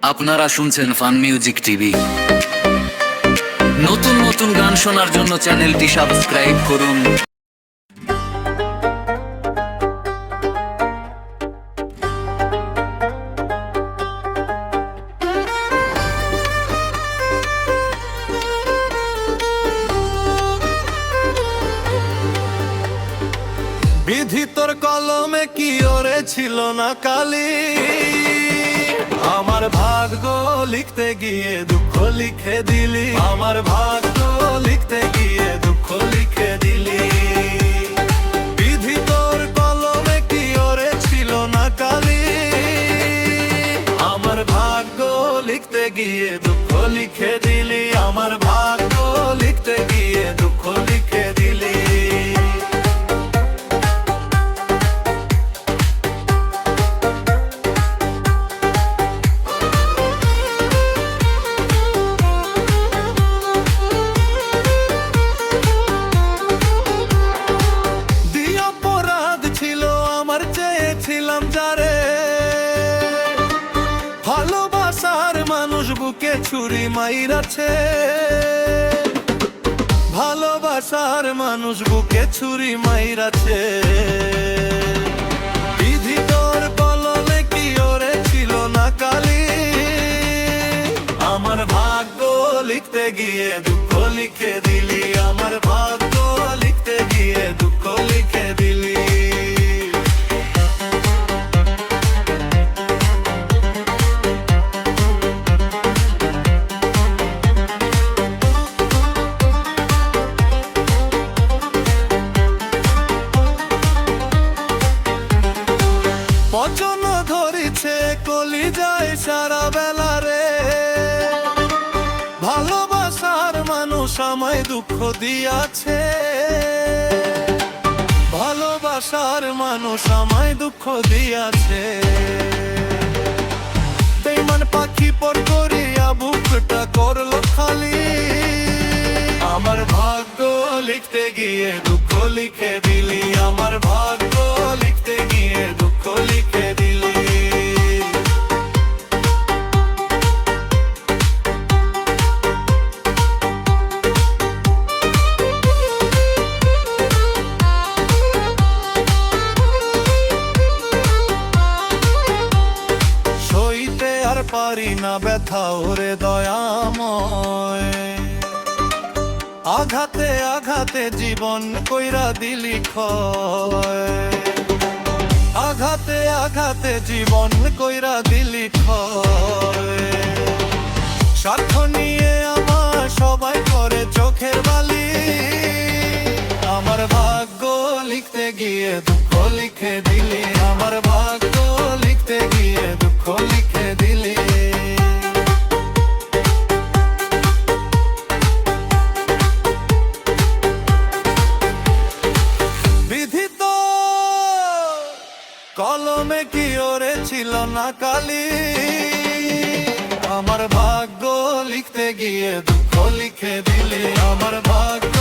আপনারা শুনছেন fun music TV. নতুন নতুন গান শোনার জন্য চ্যানেলটি সাবস্ক্রাইব করুন। বিধি তোর কলমে কি ওরে ছিল না কালি, আমার ভাগ্য লিখতে গিয়ে দুঃখ লিখে দিলি, আমার ভাগ্য লিখতে গিয়ে দুঃখ লিখে দিলি। বিধি তোর কলমে কি ওরে ছিল না কালি, আমার ভাগ্য লিখতে গিয়ে দুঃখ লিখে দিলি, আমার ভাগ্য লিখতে গিয়ে দুঃখ লিখে দিলি। চেয়েছিলাম যারে, ভালোবাসার মানুষ বুকে ছুরি মাইরাছে, ভালোবাসার মানুষ বুকে ছুরি মাইরাছে। বিধি তোর কলমে কি ওরে ছিল না কালি, আমার ভাগ্য লিখতে গিয়ে দুঃখ লিখে দিলি, আমার ভাগ্য লিখতে গিয়ে দুঃখ লিখে দিলি। পচন ধরিছে কলি যায় সারা বেলা রে, ভালোবাসার মানুষ আমায় দুঃখ দিয়াছে, ভালোবাসার মানুষ আমায় দুঃখ দিয়াছে। বেঈমান পাখি পর করিয়া বুকটা করলো খালি, আমার ভাগ্য লিখতে গিয়ে দুঃখ লিখে দিলি, আমার ভাগ্য লিখতে গিয়ে দুঃখ লিখে দিলি। সইতে আর পারি না ব্যথা ওরে দয়াময়, আঘাতে আঘাতে জীবন কইরা দিলি ক্ষয়, আঘাতে আঘাতে জীবন কইরা দিলি ক্ষয়। স্বার্থ নিয়ে আমার সবাই করে চোখের বালি, আমার ভাগ্য লিখতে গিয়ে দুঃখ লিখে দিলি, আমার ভাগ্য লিখতে গিয়ে দুঃখ লিখে দিলি। কলমে কি ওরে ছিল না কালি, আমার ভাগ্য লিখতে গিয়ে দুঃখ লিখে দিলি, আমার ভাগ্য